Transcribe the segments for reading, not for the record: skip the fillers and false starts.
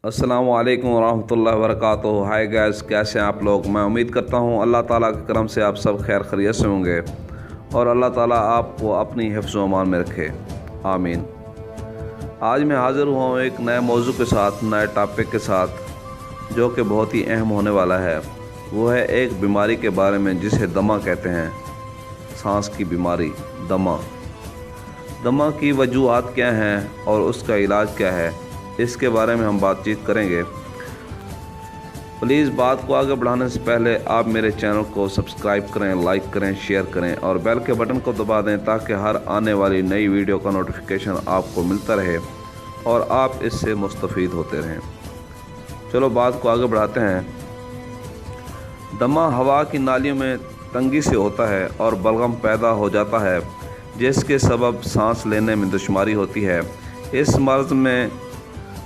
अस्सलामु अलैकुम वरहमतुल्लाहि वबरकातुहू। हाय गाइस, कैसे हैं आप लोग। मैं उम्मीद करता हूँ अल्लाह ताला के करम से आप सब खैर खैरियत से होंगे और अल्लाह ताला आपको अपनी हिफ्ज़ व अमान में रखे, आमीन। आज मैं हाज़िर हुआ हूँ एक नए मौजू के साथ, नए टॉपिक के साथ, जो कि बहुत ही अहम होने वाला है। वो है एक बीमारी के बारे में जिसे दमा कहते हैं, सांस की बीमारी दमा। दमा की वजूहात क्या हैं और उसका इलाज क्या है, इसके बारे में हम बातचीत करेंगे। प्लीज़ बात को आगे बढ़ाने से पहले आप मेरे चैनल को सब्सक्राइब करें, लाइक करें, शेयर करें और बेल के बटन को दबा दें ताकि हर आने वाली नई वीडियो का नोटिफिकेशन आपको मिलता रहे और आप इससे मुस्तफ़ीद होते रहें। चलो बात को आगे बढ़ाते हैं। दमा हवा की नालियों में तंगी से होता है और बलगम पैदा हो जाता है, जिसके सबब सांस लेने में दुश्वारी होती है। इस मर्ज़ में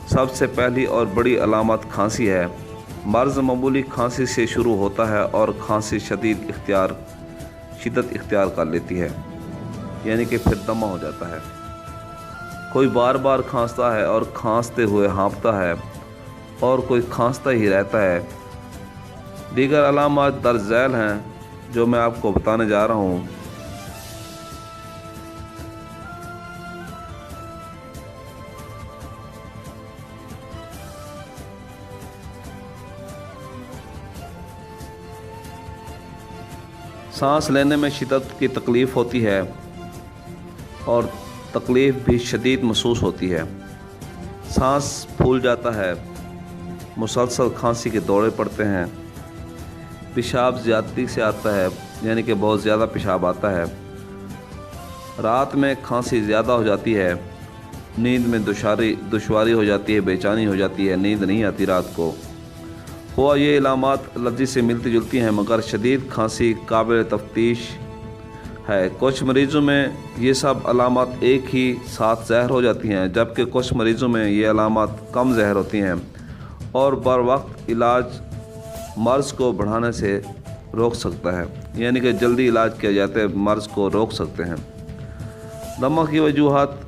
सबसे पहली और बड़ी अलामत खांसी है। मर्ज़ मामूली खांसी से शुरू होता है और खांसी शिद्दत इख्तियार कर लेती है, यानी कि फिर दमा हो जाता है। कोई बार बार खांसता है और खांसते हुए हाँफता है और कोई खांसता ही रहता है। दीगर अलामत दर्ज झैल हैं जो मैं आपको बताने जा रहा हूँ। सांस लेने में शिद्दत की तकलीफ़ होती है और तकलीफ़ भी शदीद महसूस होती है। सांस फूल जाता है, मुसलसल खांसी के दौरे पड़ते हैं, पेशाब ज़्यादती से आता है, यानी कि बहुत ज़्यादा पेशाब आता है। रात में खांसी ज़्यादा हो जाती है, नींद में दुश्वारी हो जाती है, बेचैनी हो जाती है, नींद नहीं आती रात को। हुआ ये इलामात एलर्जी से मिलती जुलती हैं, मगर शदीद खांसी काबिल तफ्तीश है। कुछ मरीज़ों में ये सब अलामत एक ही साथ ज़हर हो जाती हैं, जबकि कुछ मरीज़ों में ये अलामत कम ज़हर होती हैं और बर वक्त इलाज मर्ज़ को बढ़ाने से रोक सकता है, यानी कि जल्दी इलाज किया जाता है, मर्ज़ को रोक सकते हैं। दमा की वजूहात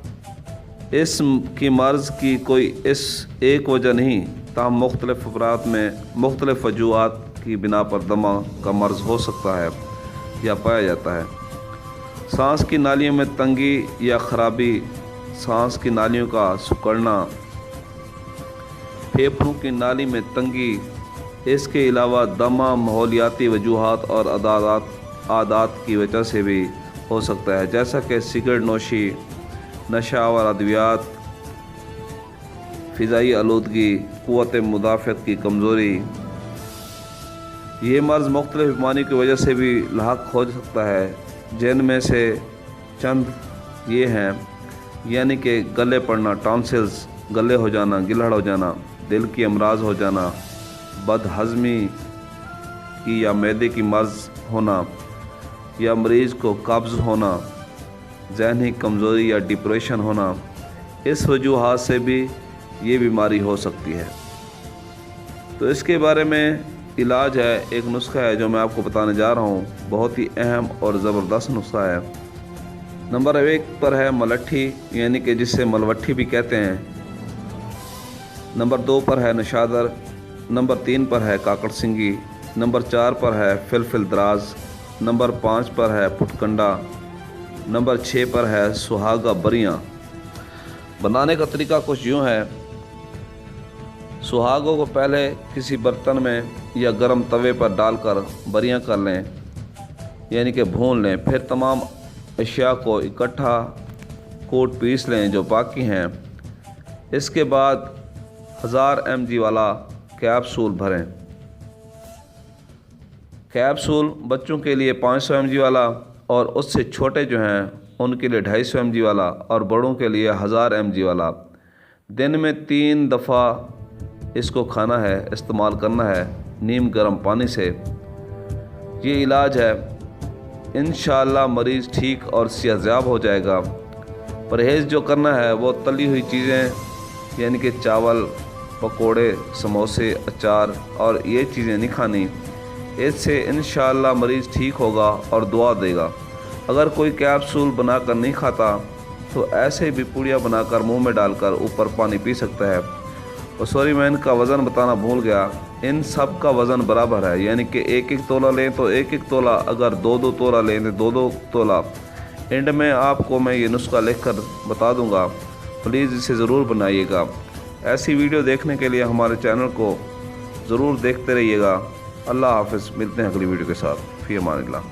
की मर्ज़ की कोई एक वजह नहीं, ताहम मुख्तलिफ अफराद में मुख्तलिफ वजूहात की बिना पर दमा का मर्ज़ हो सकता है या पाया जाता है। सांस की नालियों में तंगी या ख़राबी, सांस की नालियों का सिकुड़ना, फेफड़ों की नाली में तंगी। इसके अलावा दमा माहौलियाती वजूहात और आदात की वजह से भी हो सकता है, जैसा कि सिगरेट नोशी, नशा और अद्वियात, फ़िज़ाई आलूदगी, क़ुव्वत मुदाफ़त की कमज़ोरी। ये मर्ज़ मुख्तलिफ़ बीमारियों की वजह से भी लाहक हो सकता है, जिनमें से चंद ये हैं, यानी कि गले पड़ना, टॉन्सिल्स, गले हो जाना, गिलहड़ हो जाना, दिल की अमराज हो जाना, बदहज़मी की या मैदे की मर्ज़ होना, या मरीज़ को कब्ज़ होना, ज़हनी कमज़ोरी या डिप्रेशन होना। इस वजूहात से भी ये बीमारी हो सकती है। तो इसके बारे में इलाज है, एक नुस्खा है जो मैं आपको बताने जा रहा हूँ। बहुत ही अहम और ज़बरदस्त नुस्खा है। नंबर 1 पर है मलट्ठी, यानी कि जिसे मलवट्ठी भी कहते हैं। नंबर 2 पर है नशादर। नंबर 3 पर है काकड़ सिंगी। नंबर 4 पर है फिलफिल दराज। नंबर 5 पर है फुटकंडा। नंबर 6 पर है सुहागा बरियाँ। बनाने का तरीका कुछ यूँ है। सुहागों को पहले किसी बर्तन में या गर्म तवे पर डालकर बरियाँ कर लें, यानी कि भून लें। फिर तमाम अशिया को इकट्ठा कूट पीस लें जो बाकी हैं। इसके बाद 1000 mg वाला कैप्सूल भरें। कैप्सूल बच्चों के लिए 500 mg वाला और उससे छोटे जो हैं उनके लिए 250 mg वाला और बड़ों के लिए 1000 mg वाला। दिन में 3 दफ़ा इसको खाना है, इस्तेमाल करना है नीम गर्म पानी से। ये इलाज है, इंशाअल्लाह मरीज़ ठीक और सेहतयाब हो जाएगा। परहेज़ जो करना है वो तली हुई चीज़ें, यानी कि चावल, पकोड़े, समोसे, अचार और ये चीज़ें नहीं खानी। इससे इंशाअल्लाह मरीज़ ठीक होगा और दुआ देगा। अगर कोई कैप्सूल बनाकर नहीं खाता तो ऐसे भी पुड़िया बनाकर मुंह में डालकर ऊपर पानी पी सकता है। سوری میں ان کا وزن بتانا بھول گیا، ان سب کا وزن برابر ہے، یعنی کہ 1 تولہ لیں تو 1 تولہ، اگر 2 تولہ لیں تو 2 تولہ۔ اینڈ میں آپ کو میں یہ نسخہ لکھ کر بتا دوں گا، پلیز اسے ضرور بنائیے گا۔ ایسی ویڈیو دیکھنے کے لیے ہمارے چینل کو ضرور دیکھتے رہیے گا۔ اللہ حافظ، ملتے ہیں اگلی ویڈیو کے ساتھ، فی امان اللہ۔